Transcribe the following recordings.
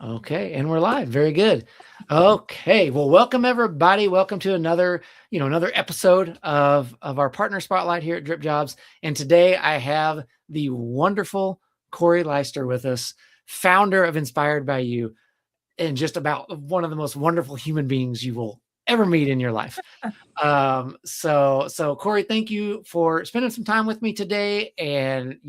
Okay, and we're live. Very good. Okay, well, welcome everybody. Welcome to another episode of our partner spotlight here at DripJobs. And today I have the wonderful Corrie Leister with us, founder of Inspired by You, and just about one of the most wonderful human beings you will ever meet in your life. So Corrie, thank you for spending some time with me today, and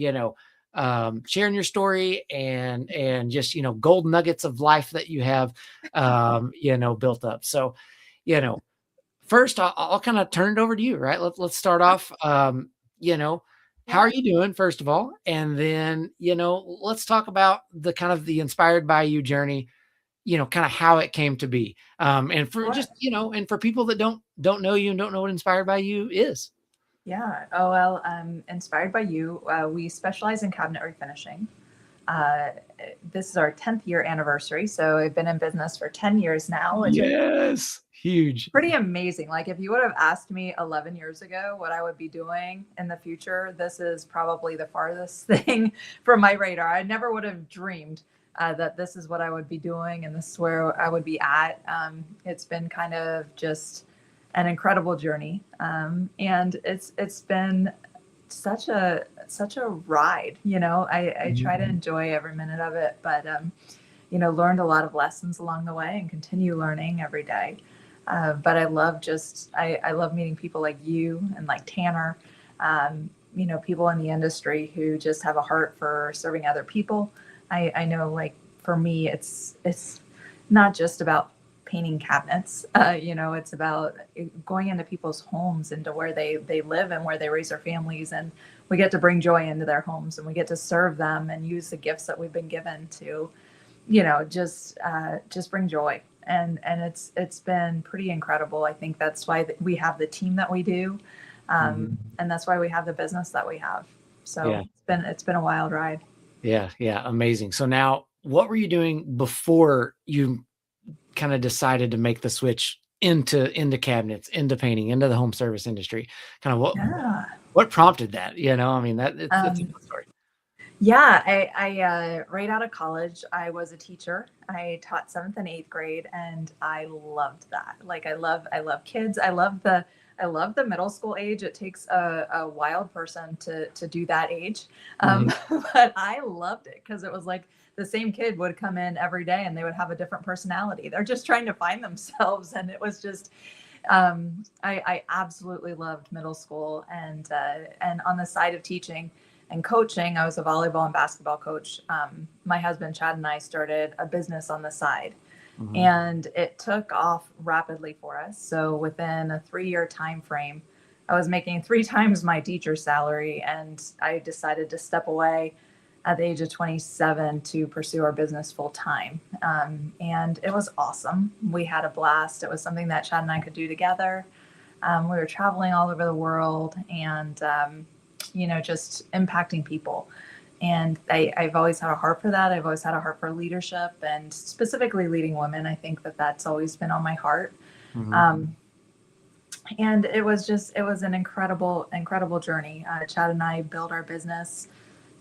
sharing your story and just gold nuggets of life that you have built up. So, you know, first I'll kind of turn it over to you, right? Let's start off. You know, how are Yeah, you doing, first of all, and then let's talk about the kind of the Inspired by You journey, kind of how it came to be. And for sure. just, and for people that don't know you and don't know what Inspired by You is. Yeah. Oh, well, inspired by you. We specialize in cabinet refinishing. Uh, this is our 10th year anniversary. So I've been in business for 10 years now, which is Yes. Huge. pretty amazing. Like, if you would have asked me 11 years ago what I would be doing in the future, this is probably the farthest thing from my radar. I never would have dreamed that this is what I would be doing and this is where I would be at. It's been kind of just an incredible journey, and it's been such a ride. I try to Mhm. enjoy every minute of it, but learned a lot of lessons along the way and continue learning every day. But I love meeting people like you and like Tanner, people in the industry who just have a heart for serving other people. I know, like, for me, it's not just about painting cabinets. It's about going into people's homes, into where they live and where they raise their families, and we get to bring joy into their homes, and we get to serve them and use the gifts that we've been given to, just bring joy. And it's been pretty incredible. I think that's why we have the team that we do, Mhm. and that's why we have the business that we have. So Yeah. it's been a wild ride. Yeah. Yeah. Amazing. So now, what were you doing before you kind of decided to make the switch into cabinets, into painting, into the home service industry? Kind of Yeah. what prompted that? I mean, that it's a Um, good story. Yeah, I right out of college, I was a teacher. I taught seventh and eighth grade, and I loved that. Like, I love kids. I love the middle school age. It takes a wild person to do that age, Mhm. but I loved it because it was like the same kid would come in every day, and they would have a different personality. They're just trying to find themselves, and it was just I absolutely loved middle school, and on the side of teaching and coaching, I was a volleyball and basketball coach. My husband Chad and I started a business on the side, Mhm. and it took off rapidly for us. So within a 3-year time frame, I was making 3 times my teacher's salary, and I decided to step away at the age of 27 to pursue our business full time. And it was awesome. We had a blast. It was something that Chad and I could do together. We were traveling all over the world, and just impacting people. And I've always had a heart for that. I've always had a heart for leadership, and specifically leading women. I think that that's always been on my heart. Mhm. Um, and it was an incredible journey. Chad and I built our business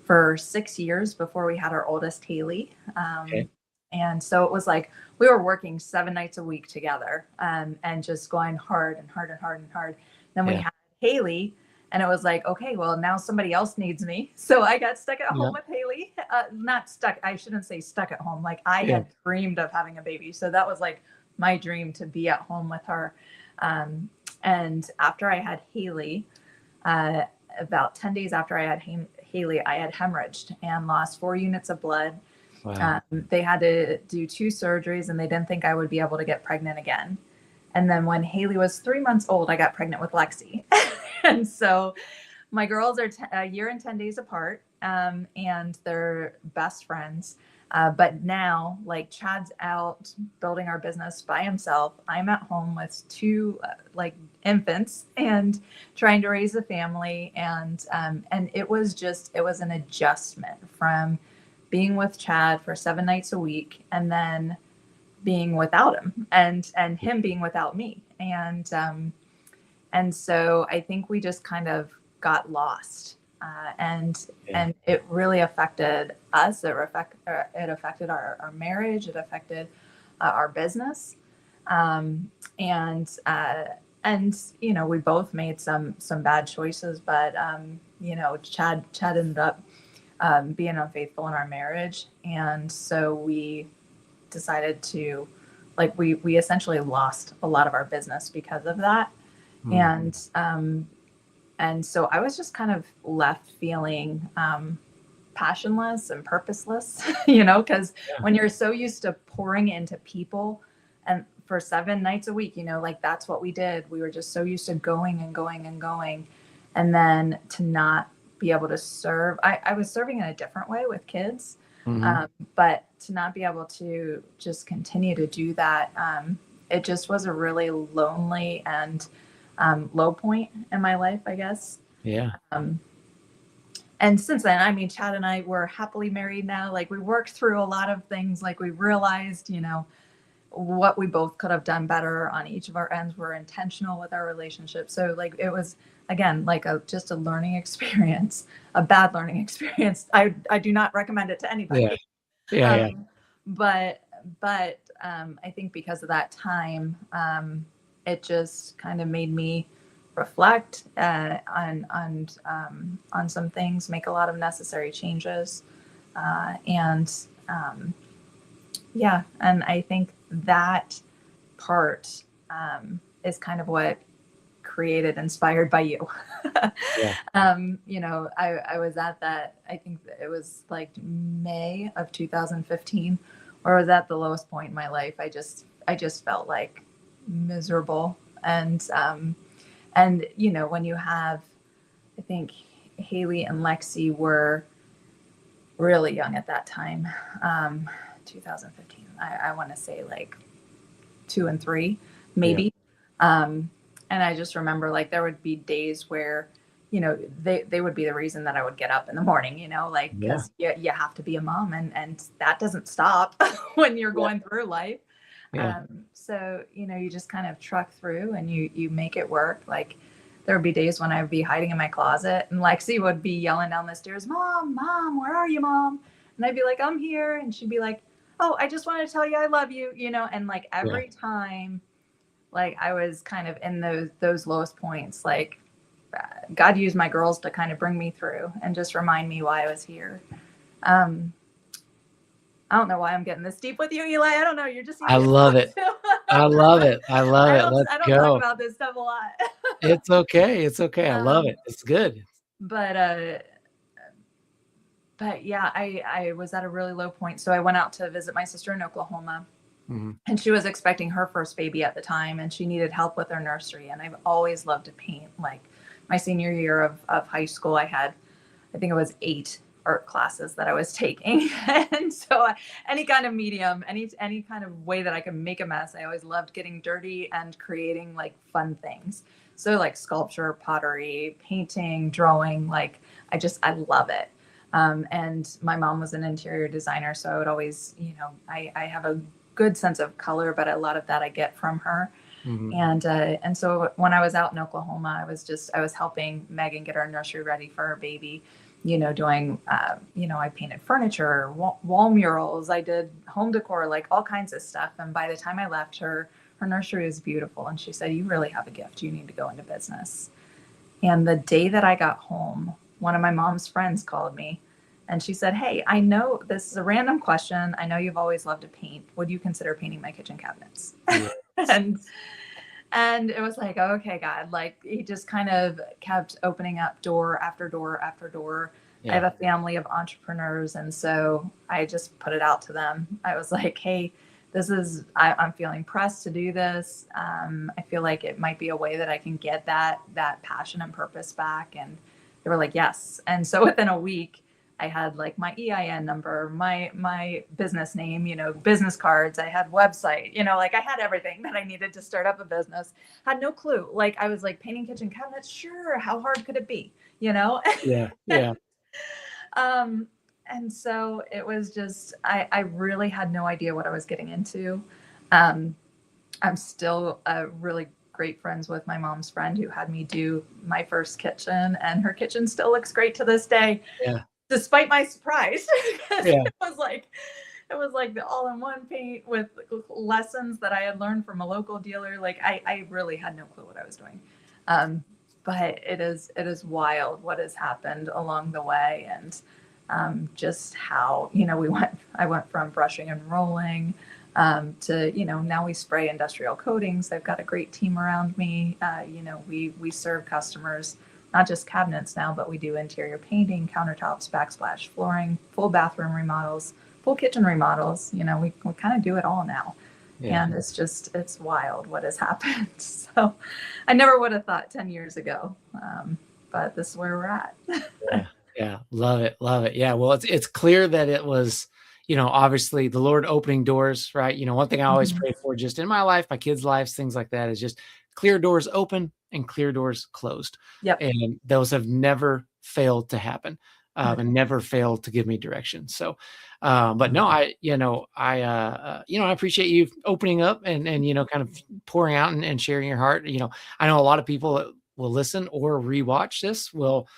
for 6 years before we had our oldest, Haley. Okay. And so it was like we were working 7 nights a week together, and just going hard and hard and hard and hard. Then we Yeah. had Haley, and it was like, okay, well, now somebody else needs me. So I got stuck at Yeah. home with Haley. Not stuck, I shouldn't say stuck at home. Like, I Yeah. had dreamed of having a baby. So that was like my dream, to be at home with her. Um, and after I had Haley, uh, about 10 days after I had Haley, I had hemorrhaged and lost 4 units of blood. Wow. They had to do 2 surgeries, and they didn't think I would be able to get pregnant again. And then when Haley was 3 months old, I got pregnant with Lexi. And so my girls are a year and 10 days apart, and they're best friends. But now, like, Chad's out building our business by himself. I'm at home with two like infants and trying to raise a family. And it was an adjustment from being with Chad for 7 nights a week, and then being without him, and him being without me. And so I think we just kind of got lost. And it really affected us. It affected our marriage. It affected our business. Um, and we both made some bad choices, but Chad ended up being unfaithful in our marriage, and so we decided to, like, we essentially lost a lot of our business because of that. And so I was just kind of left feeling passionless and purposeless, because when you're so used to pouring into people and for 7 nights a week, like that's what we did. We were just so used to going and going and going. And then to not be able to serve, I was serving in a different way with kids, but to not be able to just continue to do that, it just was a really lonely and low point in my life, I guess. Yeah. And since then, I mean, Chad and I were happily married now. Like, we worked through a lot of things. Like, we realized, what we both could have done better on each of our ends. We're intentional with our relationship. So, like, it was, again, like just a learning experience, a bad learning experience. I do not recommend it to anybody. Yeah. But I think because of that time, it just kind of made me reflect on some things, make a lot of necessary changes, and I think that part is kind of what created Inspired by You. I was at that, I think it was like May of 2015, where I was at the lowest point in my life. I just felt like miserable. And when you have, I think Haley and Lexi were really young at that time, 2015, I want to say like 2 and 3 maybe. And I just remember, like, there would be days where they would be the reason that I would get up in the morning, like, because you have to be a mom, and that doesn't stop when you're going through life. So you just kind of truck through and you make it work. Like, there would be days when I would be hiding in my closet and Lexi would be yelling down the stairs, Mom, where are you, Mom? And I'd be like, I'm here. And she'd be like, oh, I just wanted to tell you I love you, and like every time, like, I was kind of in those lowest points, like, God used my girls to kind of bring me through and just remind me why I was here. I don't know why I'm getting this deep with you, Eli. I don't know. You're just. I love it. I love it. I love it. Let's I don't go. talk about this stuff a lot. It's okay. It's okay. I love it. It's good. But yeah, I was at a really low point. So I went out to visit my sister in Oklahoma, and she was expecting her first baby at the time, and she needed help with her nursery. And I've always loved to paint. Like, my senior year of high school, I think it was 8 art classes that I was taking. And so any kind of medium, any kind of way that I could make a mess, I always loved getting dirty and creating, like, fun things. So, like, sculpture, pottery, painting, drawing, like, I love it. And my mom was an interior designer, so I would always, I have a good sense of color, but a lot of that I get from her. And so when I was out in Oklahoma, I was helping Megan get our nursery ready for her baby, doing, I painted furniture, wall murals, I did home decor, like all kinds of stuff. And by the time I left, her nursery was beautiful. And she said, you really have a gift. You need to go into business. And the day that I got home, one of my mom's friends called me and she said, hey, I know this is a random question. I know you've always loved to paint. Would you consider painting my kitchen cabinets? And it was like, oh, okay, God, like, he just kind of kept opening up door after door after door. I have a family of entrepreneurs. And so I just put it out to them. I was like, hey, I'm feeling pressed to do this. I feel like it might be a way that I can get that passion and purpose back. And they were like, yes. And so within a week, I had, like, my EIN number, my business name, business cards. I had website, like, I had everything that I needed to start up a business. Had no clue. Like, I was like, painting kitchen cabinets. Sure. How hard could it be? Yeah. And so it was just, I really had no idea what I was getting into. I'm still a really great friends with my mom's friend who had me do my first kitchen, and her kitchen still looks great to this day, Yeah. despite my surprise. Yeah. It was like the all-in-one paint with lessons that I had learned from a local dealer. Like I really had no clue what I was doing. But it is wild what has happened along the way, and just how, I went from brushing and rolling to, now we spray industrial coatings. I've got a great team around me. We serve customers, not just cabinets now, but we do interior painting, countertops, backsplash, flooring, full bathroom remodels, full kitchen remodels. We kind of do it all now. Yeah. And it's wild what has happened. So I never would have thought 10 years ago, but this is where we're at. Yeah. Yeah. Love it. Love it. Yeah. Well, it's clear that it was, obviously the Lord opening doors, right? One thing I always pray for just in my life, my kids' lives, things like that, is just clear doors open and clear doors closed. Yep. And those have never failed to happen. And never failed to give me direction. So, but no, I appreciate you opening up and kind of pouring out and sharing your heart. I know a lot of people that will listen or rewatch this will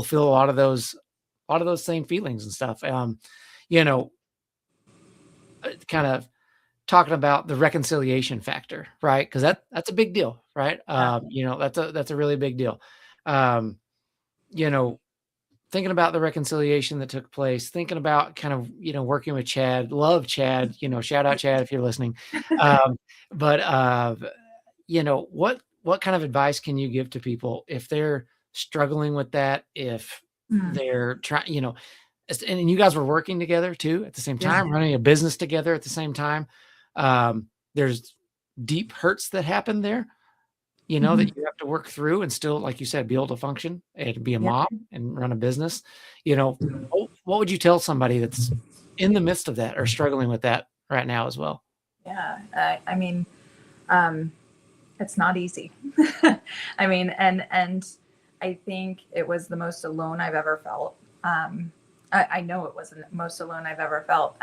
feel a lot of those same feelings and stuff. Kind of talking about the reconciliation factor, right? Because that's a big deal, right? That's a really big deal. Thinking about the reconciliation that took place, thinking about kind of, working with Chad, love Chad, shout out Chad if you're listening. But what kind of advice can you give to people if they're struggling with that, if they're trying, and you guys were working together too at the same time, running a business together at the same time. There's deep hurts that happen there, that you have to work through and still, like you said, be able to function and be a mom and run a business. What would you tell somebody that's in the midst of that or struggling with that right now as well? Yeah. I mean, it's not easy. I mean, and I think it was the most alone I've ever felt. I know it wasn't the most alone I've ever felt.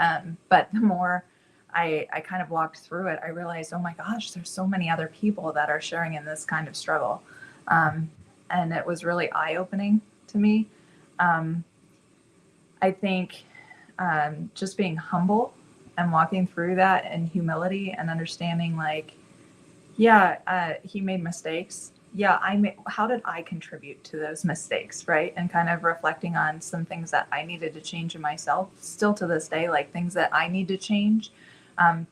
But the more I kind of walked through it, I realized, oh my gosh, there's so many other people that are sharing in this kind of struggle. And it was really eye-opening to me. I think just being humble and walking through that in humility and understanding, like, he made mistakes. How did I contribute to those mistakes, right? And kind of reflecting on some things that I needed to change in myself, still to this day, like things that I need to change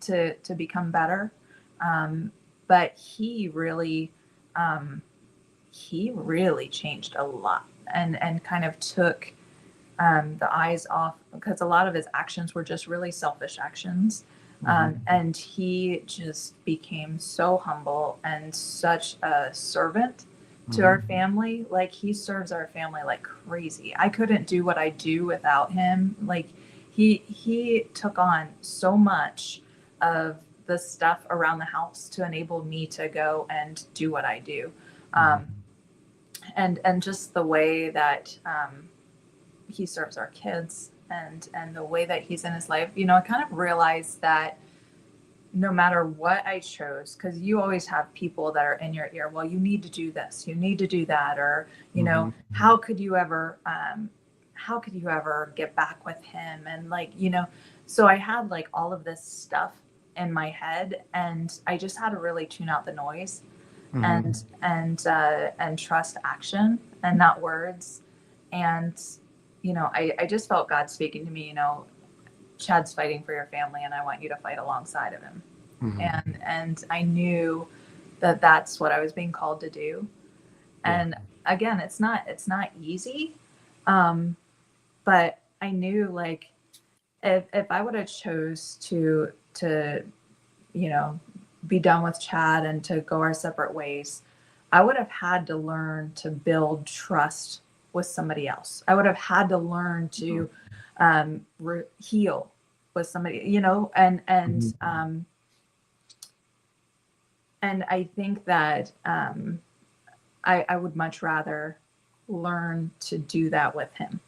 to become better. But he really changed a lot and kind of took the eyes off, because a lot of his actions were just really selfish actions. And he just became so humble and such a servant to our family. Like, he serves our family like crazy. I couldn't do what I do without him. Like, he took on so much of the stuff around the house to enable me to go and do what I do. And just the way that he serves our kids and the way that he's in his life, I kind of realized that no matter what I chose, because you always have people that are in your ear, well, you need to do this, you need to do that, or how could you ever get back with him? And so I had like all of this stuff in my head, and I just had to really tune out the noise and trust action and not words. And I just felt God speaking to me, Chad's fighting for your family, and I want you to fight alongside of him. And I knew that that's what I was being called to do. And again, it's not easy. But I knew, like, if I would have chose to be done with Chad and to go our separate ways, I would have had to learn to build trust with somebody else. I would have had to learn to heal with somebody, and I think that I would much rather learn to do that with him,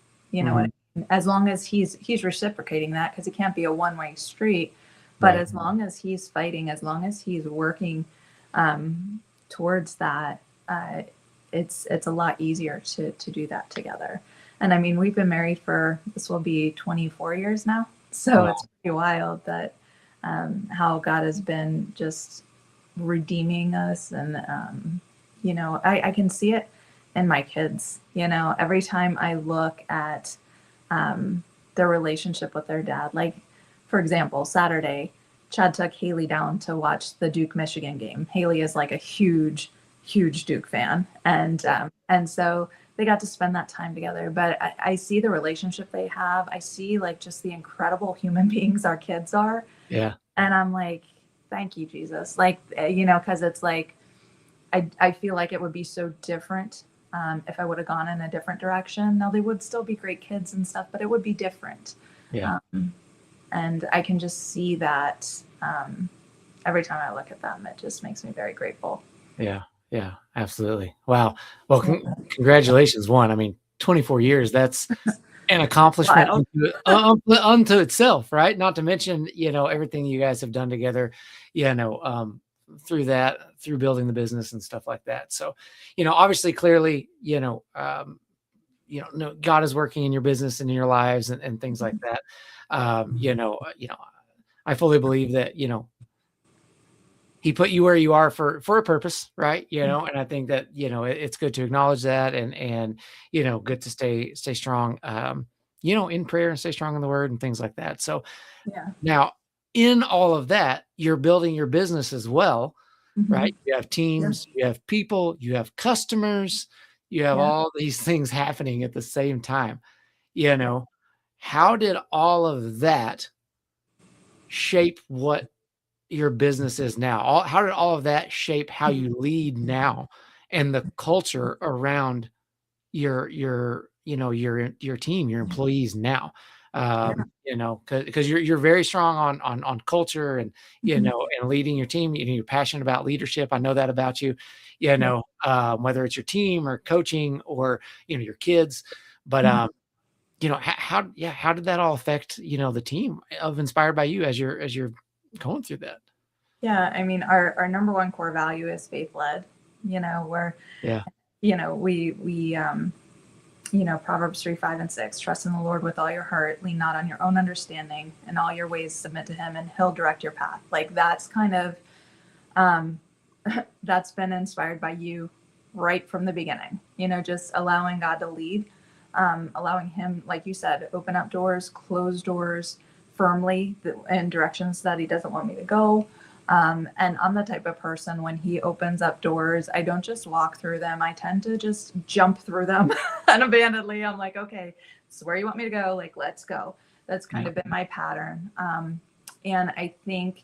as long as he's reciprocating that, because it can't be a one-way street. But as long as he's fighting, as long as he's working towards that, it's a lot easier to do that together. And I mean, we've been married for, this will be 24 years now. So Wow. it's pretty wild that how God has been just redeeming us. And, I can see it in my kids. Every time I look at their relationship with their dad, like, for example, Saturday, Chad took Haley down to watch the Duke Michigan game. Haley is like a huge, huge Duke fan. And so they got to spend that time together. But I see the relationship they have. I see like just the incredible human beings our kids are. Yeah. And I'm like, thank you, Jesus. Like, because it's like, I feel like it would be so different if I would have gone in a different direction. Now, they would still be great kids and stuff, but it would be different. Yeah. And I can just see that every time I look at them. It just makes me very grateful. Yeah. Yeah. Absolutely. Wow. Well, congratulations. One, I mean, 24 years, that's an accomplishment unto itself, right? Not to mention, everything you guys have done together, through building the business and stuff like that. So, obviously, clearly, God is working in your business and in your lives and things like that. I fully believe that, he put you where you are for a purpose, right? And I think that, it's good to acknowledge that and, good to stay strong, in prayer and stay strong in the word and things like that. So now in all of that, you're building your business as well, right? You have teams, you have people, you have customers, you have all these things happening at the same time. How did all of that shape what your business is now? How did all of that shape how you lead now and the culture around your team, your employees now? Because you're very strong on culture and and leading your team. You're passionate about leadership. I know that about you. Whether it's your team or coaching or your kids, but how did that all affect the team of Inspired by You as you're going through that? Yeah, I mean, our number one core value is faith led. Where we Proverbs 3:5-6, trust in the Lord with all your heart, lean not on your own understanding, in all your ways submit to him, and he'll direct your path. Like, that's kind of that's been Inspired by You right from the beginning. Just allowing God to lead, allowing him, like you said, open up doors, close doors firmly in directions that he doesn't want me to go. And I'm the type of person, when he opens up doors, I don't just walk through them. I tend to just jump through them unabashedly. I'm like, okay, this is where you want me to go. Like, let's go. That's kind of been my pattern. And I think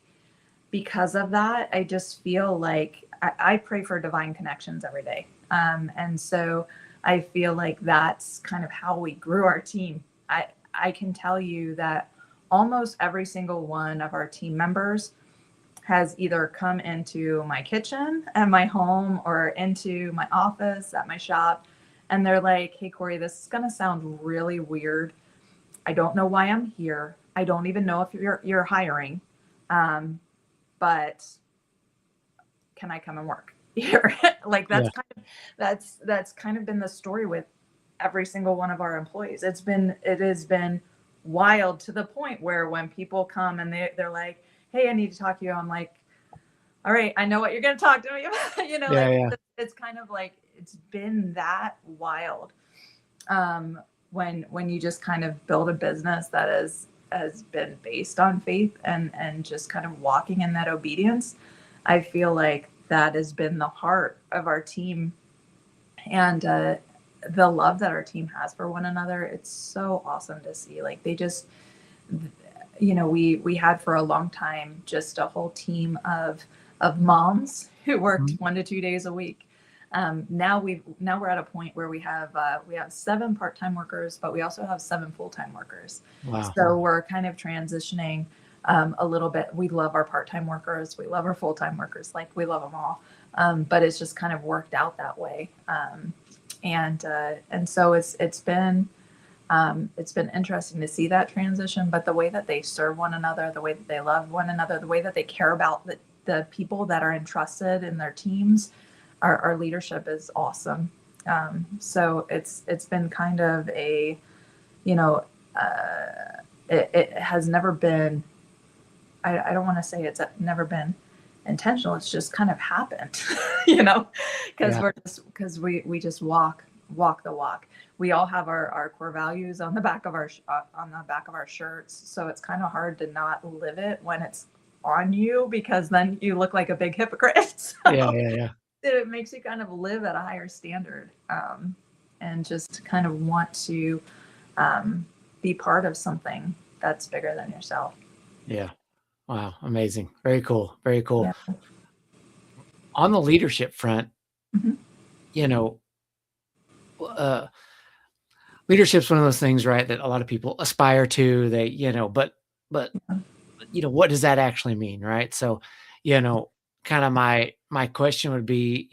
because of that, I just feel like I pray for divine connections every day. And so I feel like that's kind of how we grew our team. I can tell you that almost every single one of our team members has either come into my kitchen at my home or into my office at my shop. And they're like, hey, Corrie, this is going to sound really weird. I don't know why I'm here. I don't even know if you're hiring. But can I come and work here? Like, that's kind of been the story with every single one of our employees. It has been wild, to the point where when people come and they're like, hey, I need to talk to you, I'm like, all right, I know what you're going to talk to me about. It's kind of like, it's been that wild. When you just kind of build a business that has been based on faith and just kind of walking in that obedience, I feel like that has been the heart of our team, and the love that our team has for one another. It's so awesome to see. Like, they just, we had for a long time just a whole team of moms who worked 1 to 2 days a week. Now we're at a point where we have 7 part-time workers, but we also have 7 full-time workers. Wow. So we're kind of transitioning a little bit. We love our part-time workers. We love our full-time workers. Like, we love them all. But it's just kind of worked out that way. And so it's been interesting to see that transition, but the way that they serve one another, the way that they love one another, the way that they care about the people that are entrusted in their teams, our leadership is awesome. So it's been kind of a, you know, it has never been, I don't want to say it's never been intentional. It's just kind of happened, because we just walk the walk. We all have our core values on the back of our shirts. So it's kind of hard to not live it when it's on you, because then you look like a big hypocrite. So Yeah. it makes you kind of live at a higher standard, and just kind of want to be part of something that's bigger than yourself. Yeah. Wow. Amazing. Very cool. Very cool. Yeah. On the leadership front, Mhm. uh, leadership's one of those things, right, that a lot of people aspire to. But what does that actually mean, right? So, kind of my question would be,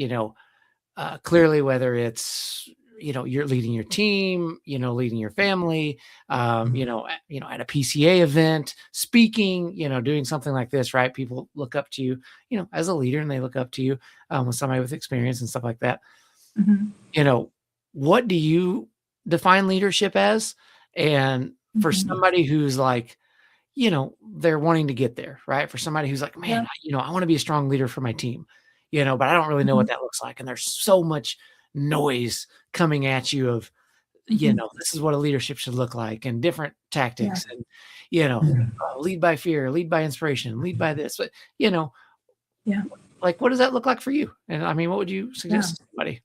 clearly, whether it's you're leading your team, leading your family, at a PCA event, speaking, doing something like this, right? People look up to you, as a leader, and they look up to you with somebody with experience and stuff like that. Mhm. What do you define leadership as? And for Mhm. somebody who's like, they're wanting to get there, right? For somebody who's like, man, I want to be a strong leader for my team, but I don't really know what Mhm. that looks like. And there's so much noise coming at you of, Mhm. this is what a leadership should look like, and different Yeah. tactics, and, lead by fear, lead by inspiration, lead by this. But, Yeah. like, what does that look like for you? And I mean, what would you Yeah. suggest to somebody?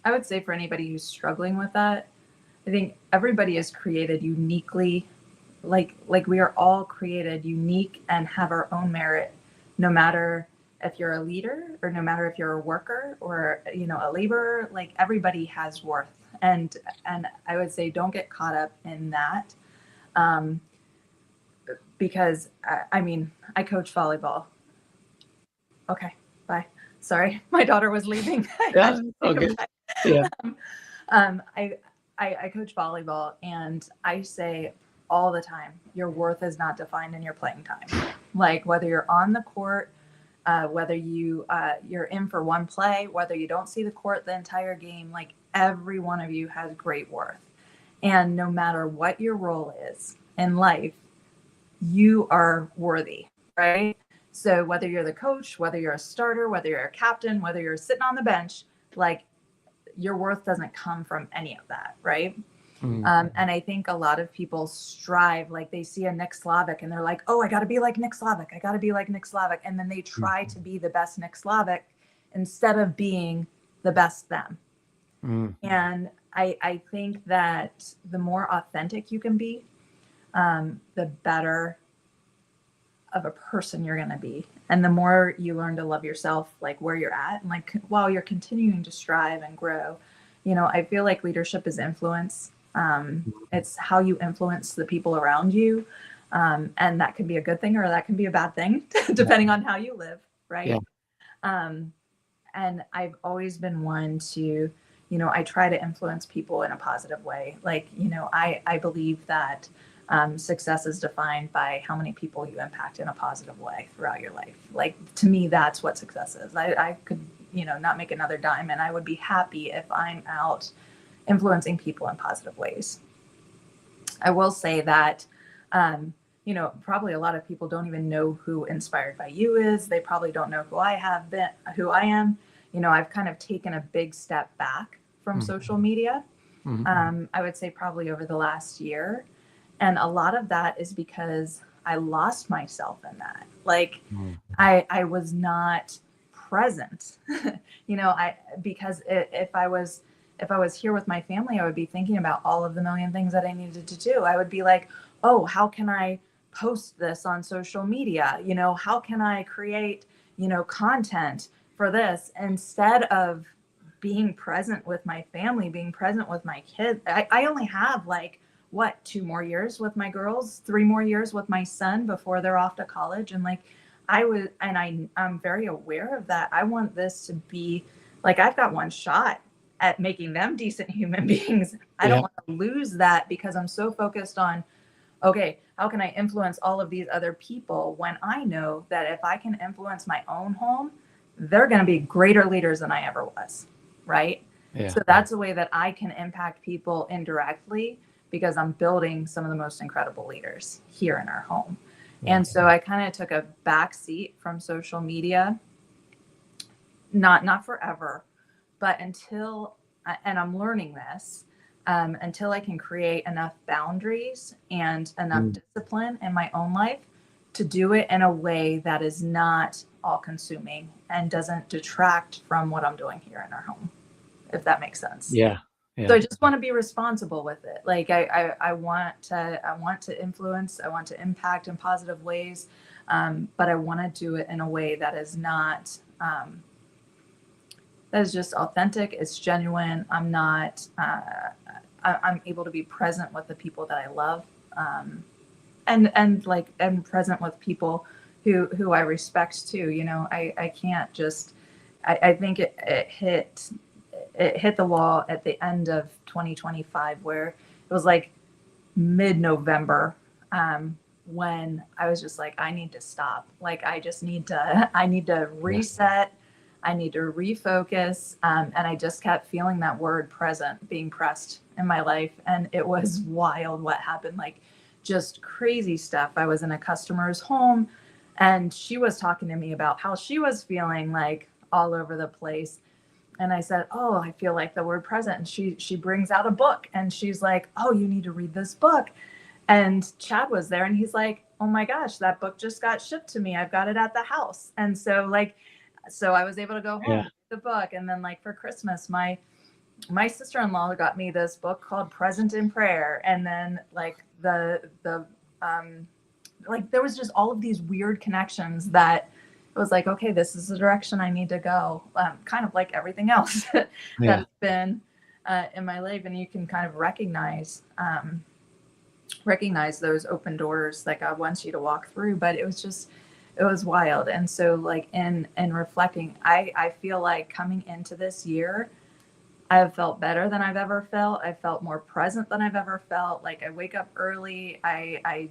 I would say for anybody who's struggling with that, I think everybody is created uniquely. Like we are all created unique and have our own merit, no matter if you're a leader or no matter if you're a worker or a laborer. Like, everybody has worth, and I would say don't get caught up in that, um, because I mean, I coach volleyball. Okay, bye. Sorry, my daughter was leaving. I had Yeah. to say Okay. goodbye. Yeah. Um, I, I coach volleyball, and I say all the time, your worth is not defined in your playing time. Like, whether you're on the court, whether you're in for one play, whether you don't see the court the entire game, like, every one of you has great worth. And no matter what your role is in life, you are worthy, right? So whether you're the coach, whether you're a starter, whether you're a captain, whether you're sitting on the bench, like, your worth doesn't come from any of that, right? And I think a lot of people strive, like, they see a Nick Slavic and they're like, oh, I got to be like Nick Slavic. I got to be like Nick Slavic. And then they try to be the best Nick Slavic instead of being the best them. And I think that the more authentic you can be, the better of a person you're going to be. And the more you learn to love yourself, like, where you're at, and, like, while you're continuing to strive and grow, I feel like leadership is influence. It's how you influence the people around you. And that can be a good thing or that can be a bad thing, depending on how you live. Right. And I've always been one to, I try to influence people in a positive way. Like, I believe that success is defined by how many people you impact in a positive way throughout your life. Like, to me, that's what success is. I could, not make another dime, and I would be happy if I'm out influencing people in positive ways. I will say that, probably a lot of people don't even know who Inspired by You is. They probably don't know who who I am. I've kind of taken a big step back from social media. I would say probably over the last year. And a lot of that is because I lost myself in that. Like, I was not present, because if I was here with my family, I would be thinking about all of the million things that I needed to do. I would be like, oh, how can I post this on social media? How can I create, content for this, instead of being present with my family, being present with my kids. I only have, like, 2 more years with my girls, 3 more years with my son before they're off to college. And, like, I'm very aware of that. I want this to be like, I've got one shot at making them decent human beings. I don't want to lose that because I'm so focused on, okay, how can I influence all of these other people, when I know that if I can influence my own home, they're going to be greater leaders than I ever was. Right. Yeah. So that's a way that I can impact people indirectly, because I'm building some of the most incredible leaders here in our home. Yeah. And so I kind of took a back seat from social media, not forever, but until, and I'm learning this, until I can create enough boundaries and enough discipline in my own life to do it in a way that is not all consuming and doesn't detract from what I'm doing here in our home, if that makes sense. Yeah. So I just want to be responsible with it. Like I want to influence, I want to impact in positive ways, but I want to do it in a way that is not, that is just authentic. It's genuine. I'm not, I'm able to be present with the people that I love, and like, and present with people who I respect too. You know, I can't just, I think it hit the wall at the end of 2025, where it was like mid-November, when I was just like, I need to stop. Like, I need to reset. I need to refocus. And I just kept feeling that word present being pressed in my life. And it was wild what happened, like just crazy stuff. I was in a customer's home and she was talking to me about how she was feeling like all over the place. And I said, oh, I feel like the word present. And she brings out a book and she's like, oh, you need to read this book. And Chad was there and he's like, oh my gosh, that book just got shipped to me. I've got it at the house. And so so I was able to go home, read the book. And then like for Christmas, my sister-in-law got me this book called Present in Prayer. And then like like there was just all of these weird connections that it was like, okay, this is the direction I need to go. Kind of like everything else that's been in my life. And you can kind of recognize those open doors that God wants you to walk through. But it was wild. And so like in reflecting, I feel like coming into this year, I have felt better than I've ever felt. I felt more present than I've ever felt. Like I wake up early. I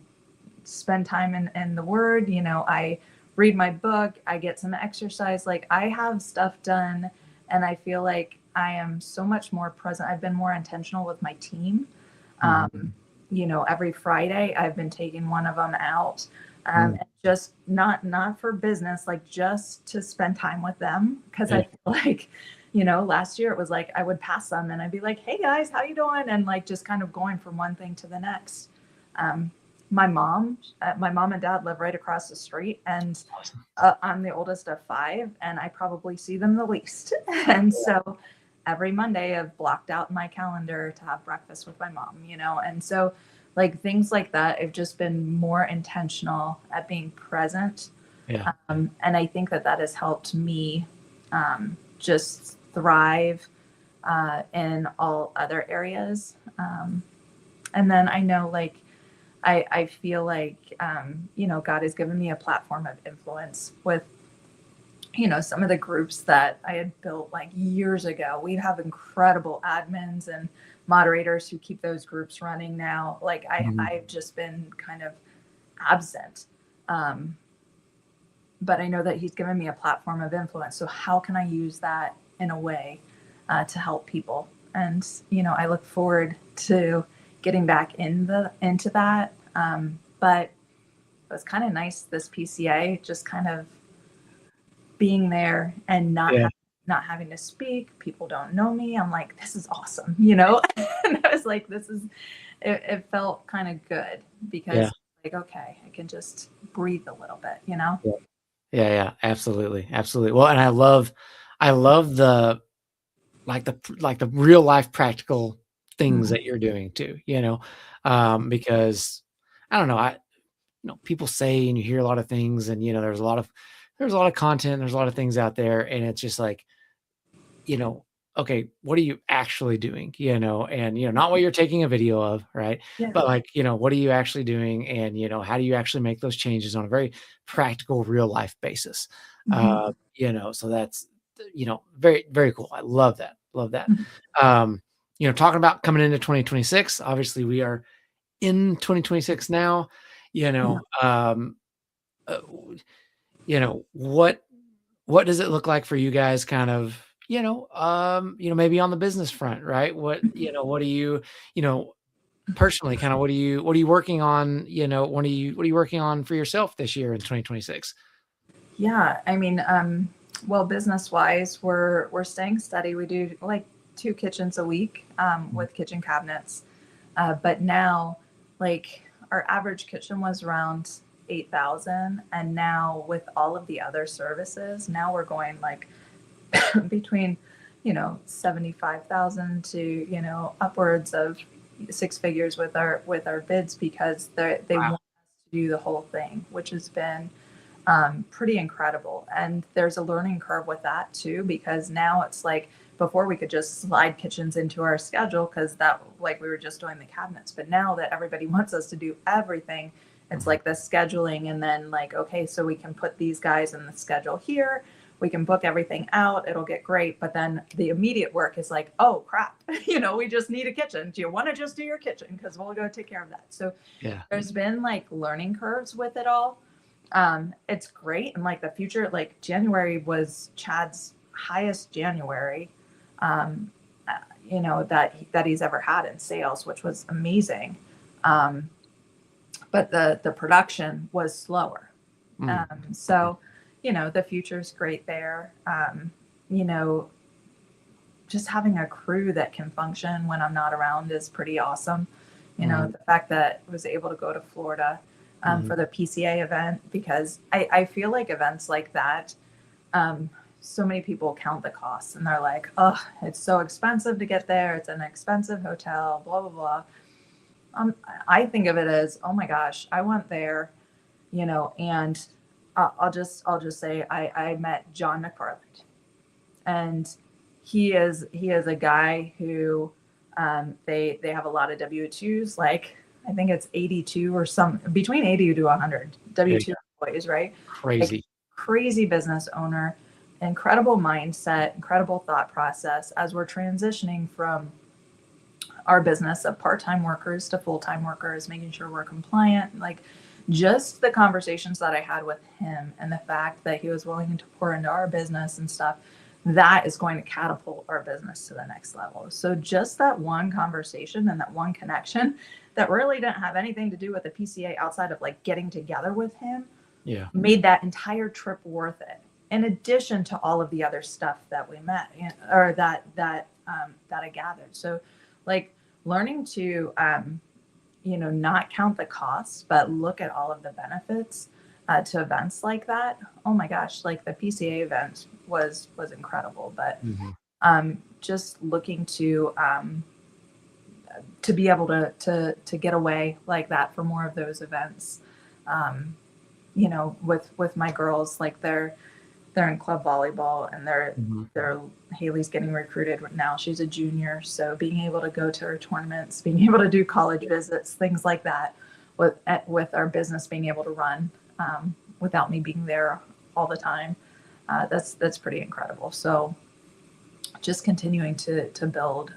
spend time in the Word. You know, I read my book. I get some exercise. Like I have stuff done, and I feel like I am so much more present. I've been more intentional with my team. You know, every Friday I've been taking one of them out, and just not for business, like just to spend time with them. Because I feel like, you know, last year it was like I would pass them and I'd be like, hey guys, how you doing? And like just kind of going from one thing to the next. My mom and dad live right across the street, and I'm the oldest of 5, and I probably see them the least. And so every Monday I've blocked out my calendar to have breakfast with my mom, you know? And so like things like that, I've just been more intentional at being present. Yeah. And I think that has helped me just thrive in all other areas. And then I know like, I feel like, you know, God has given me a platform of influence with, you know, some of the groups that I had built like years ago. We have incredible admins and moderators who keep those groups running now. Like I've just been kind of absent. But I know that he's given me a platform of influence. So how can I use that in a way to help people? And, you know, I look forward to getting back into that. But it was kind of nice, this PCA, just kind of being there and not having to speak. People don't know me. I'm like, this is awesome, you know? And I was like, it felt kind of good because like, okay, I can just breathe a little bit, you know? Yeah, absolutely. Well, and I love the real life practical things that you're doing too, you know, because I don't know, you know, people say, and you hear a lot of things, and, you know, there's a lot of content, there's a lot of things out there, and it's just like, you know, okay, what are you actually doing, you know, and, you know, not what you're taking a video of, right? But like, you know, what are you actually doing? And, you know, how do you actually make those changes on a very practical, real life basis? You know, so that's, you know, very, very cool. I love that. You know, talking about coming into 2026, obviously we are in 2026 now, you know, you know, what what does it look like for you guys kind of, maybe on the business front, right? What do you personally kind of, what are you working on? What are you working on for yourself this year in 2026? Yeah, I mean, well, business wise, we're staying steady. We do like 2 kitchens a week with kitchen cabinets, but now, like our average kitchen was around 8,000, and now with all of the other services, now we're going like between 75,000 to upwards of 6 figures with our bids, because they Wow. want us to do the whole thing, which has been pretty incredible. And there's a learning curve with that too, because now it's like before we could just slide kitchens into our schedule because that, like, we were just doing the cabinets. But now that everybody wants us to do everything, it's like the scheduling, and then like, okay, so we can put these guys in the schedule here. We can book everything out. It'll get great. But then the immediate work is like, oh crap, we just need a kitchen. Do you want to just do your kitchen? Because we'll go take care of that. So Yeah. there's been like learning curves with it all. It's great. And like the future, like January was Chad's highest January, that he's ever had in sales, which was amazing. But the production was slower. So, the future's great there. Just having a crew that can function when I'm not around is pretty awesome. The fact that I was able to go to Florida for the PCA event, because I feel like events like that, so many people count the costs and they're like, oh, it's so expensive to get there. It's an expensive hotel, blah, blah, blah. I think of it as, oh my gosh, I went there, and I'll just say I met John McFarland, and he is a guy who they have a lot of W-2s, like I think it's 82 or some between 80 to 100 W-2 employees, right? Crazy. Like, crazy business owner, incredible mindset, incredible thought process as we're transitioning from our business of part-time workers to full-time workers, making sure we're compliant. Like, just the conversations that I had with him and the fact that he was willing to pour into our business and stuff, that is going to catapult our business to the next level. So just that one conversation and that one connection that really didn't have anything to do with the PCA outside of like getting together with him, made that entire trip worth it. In addition to all of the other stuff that we met, or that I gathered. So like learning to not count the costs, but look at all of the benefits to events like that. Oh my gosh, like the PCA event was incredible. But just looking to be able to get away like that for more of those events. With my girls, like they're in club volleyball, and they're Haley's getting recruited now. She's a junior, so being able to go to her tournaments, being able to do college visits, things like that, with our business being able to run without me being there all the time, that's pretty incredible. So just continuing to build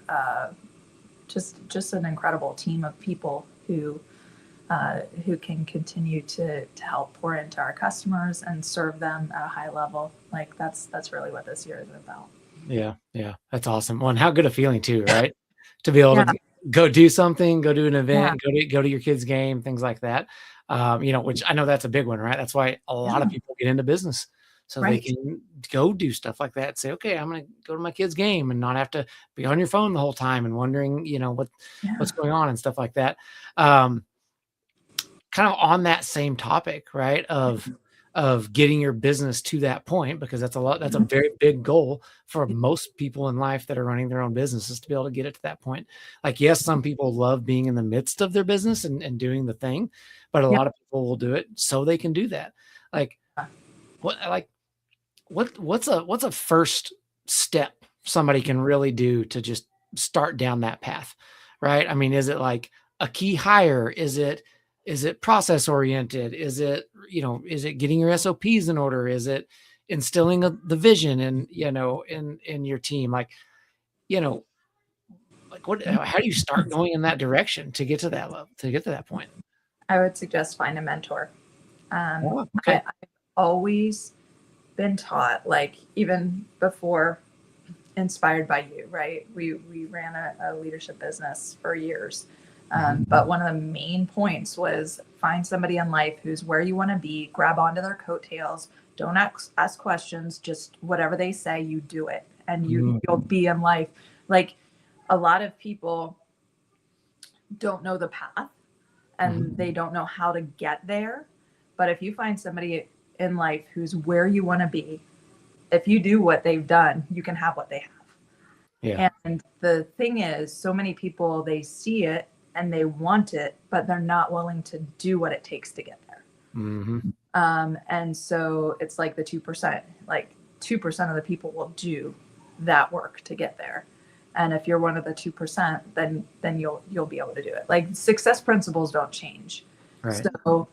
just an incredible team of people who can continue to help pour into our customers and serve them at a high level. Like that's really what this year is about. Yeah. That's awesome. Well, and how good a feeling too, right? To be able to go do something, go do an event, go to your kid's game, things like that. Which I know that's a big one, right? That's why a lot of people get into business. So they can go do stuff like that. Say, okay, I'm going to go to my kid's game and not have to be on your phone the whole time and wondering, what's going on and stuff like that. Kind of on that same topic, right? Of getting your business to that point, because that's a very big goal for most people in life that are running their own businesses, to be able to get it to that point. Like, yes, some people love being in the midst of their business and doing the thing, but a lot of people will do it so they can do that. Like, what's a first step somebody can really do to just start down that path, right? I mean, is it like a key hire? Is it process oriented? Is it getting your SOPs in order? Is it instilling the vision in your team? Like how do you start going in that direction to get to that level, to get to that point? I would suggest find a mentor. Okay. I've always been taught, like even before Inspired by You, right? We ran a leadership business for years. But one of the main points was find somebody in life who's where you want to be, grab onto their coattails, don't ask questions, just whatever they say, you do it. And you'll be in life. Like a lot of people don't know the path and they don't know how to get there. But if you find somebody in life who's where you want to be, if you do what they've done, you can have what they have. Yeah. And the thing is, so many people, they see it and they want it, but they're not willing to do what it takes to get there. And so it's like the 2%, like 2% of the people will do that work to get there. And if you're one of the 2%, then you'll be able to do it. Like success principles don't change. Right. So,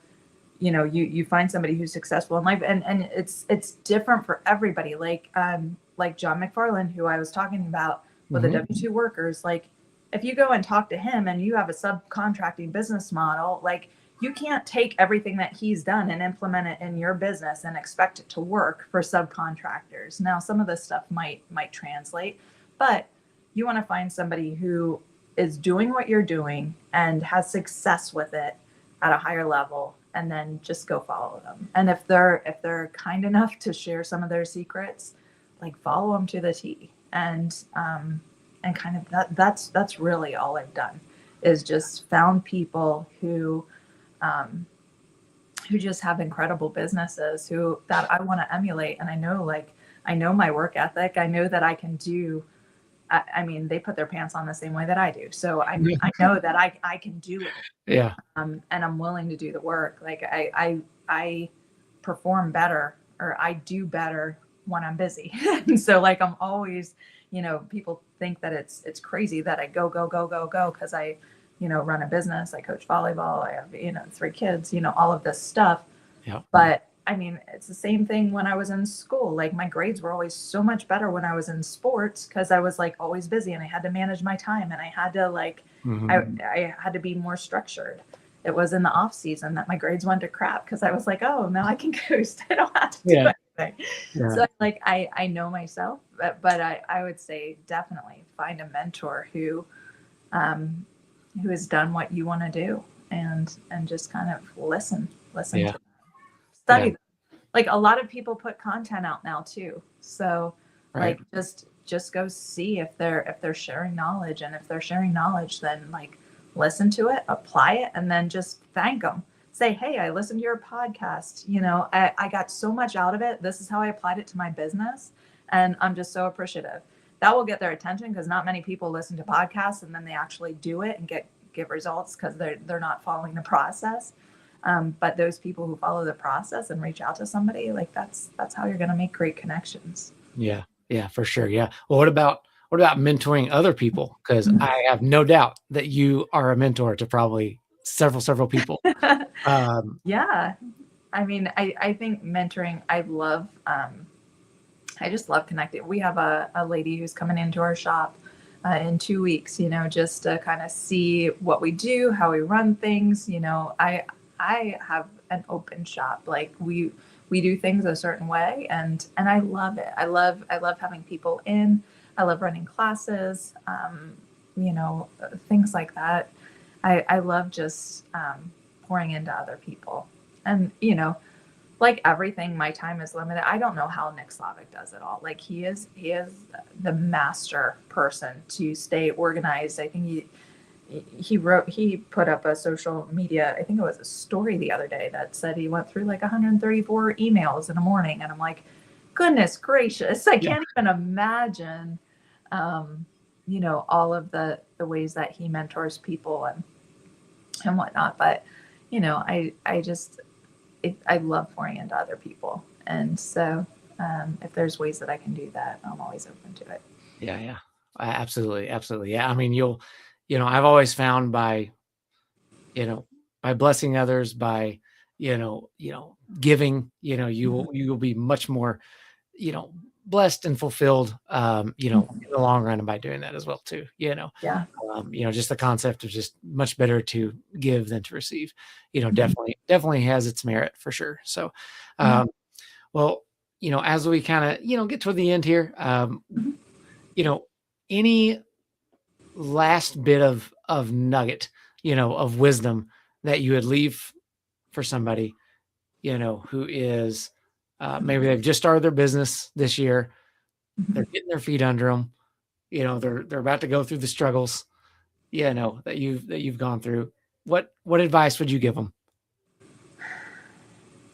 you know, you find somebody who's successful in life, and it's different for everybody. Like John McFarland, who I was talking about with the W-2 workers, like if you go and talk to him and you have a subcontracting business model, like you can't take everything that he's done and implement it in your business and expect it to work for subcontractors. Now, some of this stuff might translate, but you want to find somebody who is doing what you're doing and has success with it at a higher level, and then just go follow them. And if they're kind enough to share some of their secrets, like follow them to the T. And kind of that's really all I've done, is just found people who just have incredible businesses that I want to emulate. And I know my work ethic. I know that I can do. I mean, they put their pants on the same way that I do. So I know that I can do it. Yeah. And I'm willing to do the work. Like I perform better, or I do better when I'm busy. And so like I'm always, you know, people think that it's crazy that I go because I, you know, run a business, I coach volleyball, I have, you know, 3 kids, you know, all of this stuff. Yeah. But I mean, it's the same thing when I was in school. Like my grades were always so much better when I was in sports, because I was like always busy and I had to manage my time, and I had to like, I had to be more structured. It was in the off season that my grades went to crap, because I was like, oh, now I can coast. I don't have to do anything. Yeah. So like, I know myself, but I would say definitely find a mentor who has done what you want to do, and just kind of listen to them. Study them. Like a lot of people put content out now too. So like just go see if they're sharing knowledge, and if they're sharing knowledge, then like listen to it, apply it, and then just thank them. Say, hey, I listened to your podcast. You know, I got so much out of it. This is how I applied it to my business, and I'm just so appreciative. That will get their attention, because not many people listen to podcasts and then they actually do it and get results, because they're not following the process. But those people who follow the process and reach out to somebody, like that's how you're going to make great connections. Yeah, for sure. Yeah. Well, what about mentoring other people? Because I have no doubt that you are a mentor to probably several people. Yeah. I mean, I think mentoring, I just love connecting. We have a lady who's coming into our shop in 2 weeks, you know, just to kind of see what we do, how we run things. You know, I have an open shop. Like we do things a certain way, and I love it. I love having people in. I love running classes, you know, things like that. I love just pouring into other people. And, you know, like everything, my time is limited. I don't know how Nick Slavic does it all. Like he is the master person to stay organized. I think he put up a social media, I think it was a story the other day that said he went through like 134 emails in a morning. And I'm like, goodness gracious, I can't even imagine, you know, all of the ways that he mentors people and whatnot. But, you know, I love pouring into other people. And so if there's ways that I can do that, I'm always open to it. Yeah. Absolutely. Yeah. I mean, you know, I've always found by blessing others, by, you know, giving, you know, you will be much more, you know, blessed and fulfilled, you know, in the long run, and by doing that as well too, you know. Yeah. You know, just the concept of just much better to give than to receive, you know, definitely has its merit for sure. So, well, as we kind of, get toward the end here, Mhm. any last bit of nugget, of wisdom that you would leave for somebody, who is, maybe they've just started their business this year, they're Mhm. getting their feet under them, they're about to go through the struggles, that you've gone through. What advice would you give them?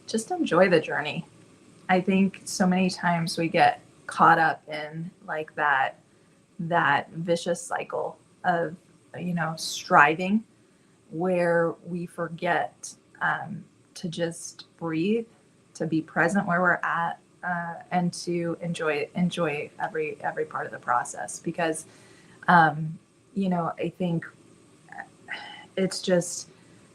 Just enjoy the journey. I think so many times we get caught up in like that vicious cycle of striving, where we forget to just breathe, to be present where we're at, and to enjoy every part of the process. Because I think it's just,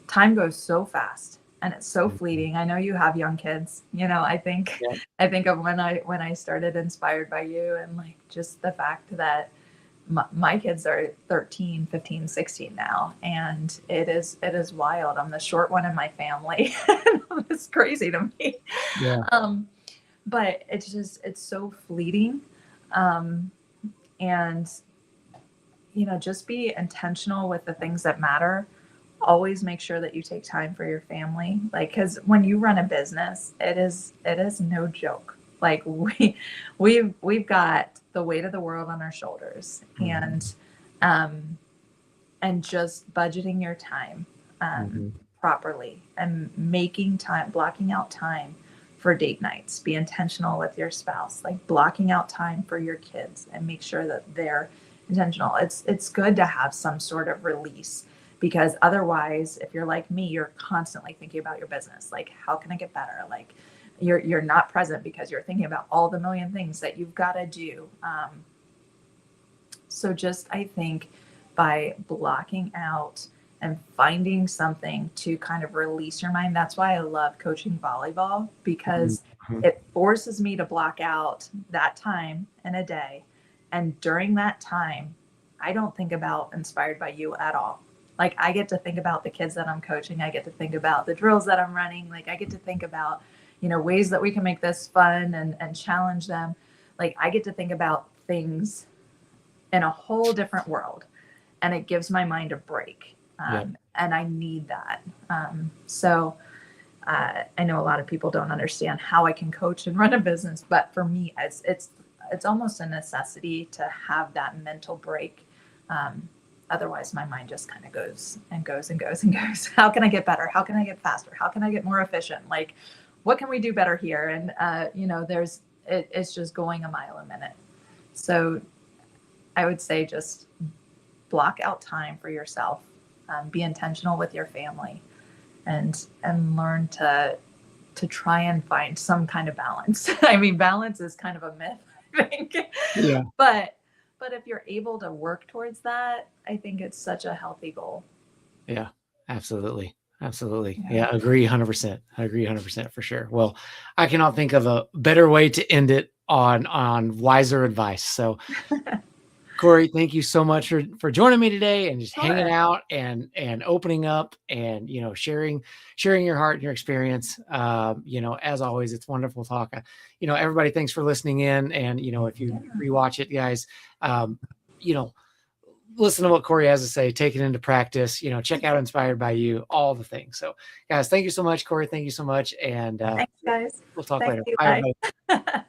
time goes so fast and it's so Mhm. fleeting. I know you have young kids. I think Yeah. of when I started Inspired by You, and like just the fact that my kids are 13, 15, 16 now, and it is wild. I'm the short one in my family. It's crazy to me. Yeah. Um, but it's so fleeting. Um, and just be intentional with the things that matter. Always make sure that you take time for your family, like, because when you run a business, it is no joke. Like, we've got the weight of the world on our shoulders. Mhm. Um and just budgeting your time Mhm. properly, and making time, blocking out time for date nights. Be intentional with your spouse, like blocking out time for your kids, and make sure that they're intentional. It's good to have some sort of release, because otherwise, if you're like me, you're constantly thinking about your business. Like, how can I get better? Like, you're not present because you're thinking about all the million things that you've got to do. So just, I think, by blocking out and finding something to kind of release your mind. That's why I love coaching volleyball, because Mhm. it forces me to block out that time in a day. And during that time, I don't think about Inspired by You at all. Like, I get to think about the kids that I'm coaching. I get to think about the drills that I'm running. Like, I get to think about, ways that we can make this fun and challenge them. Like, I get to think about things in a whole different world, and it gives my mind a break. Yeah. And I need that. So I know a lot of people don't understand how I can coach and run a business, but for me, it's almost a necessity to have that mental break. Otherwise, my mind just kind of goes and goes and goes and goes. How can I get better? How can I get faster? How can I get more efficient? Like, what can we do better here? And it's just going a mile a minute. So I would say, just block out time for yourself. Be intentional with your family, and learn to try and find some kind of balance. I mean, balance is kind of a myth, I think. Yeah. But if you're able to work towards that, I think it's such a healthy goal. Yeah. Absolutely. Absolutely. Yeah. Yeah. Agree 100%. I agree 100% for sure. Well, I cannot think of a better way to end it on wiser advice. So, Corrie, thank you so much for joining me today and just hanging Sure. out and opening up and sharing your heart and your experience. As always, it's wonderful talk. Everybody, thanks for listening in. And if you Yeah. rewatch it, guys, um, you know, listen to what Corrie has to say, take it into practice. Check out Inspired by You, all the things. So, guys, thank you so much, Corrie. Thank you so much, and Thanks, guys. we'll talk Thanks, later. Bye, Eli. everybody.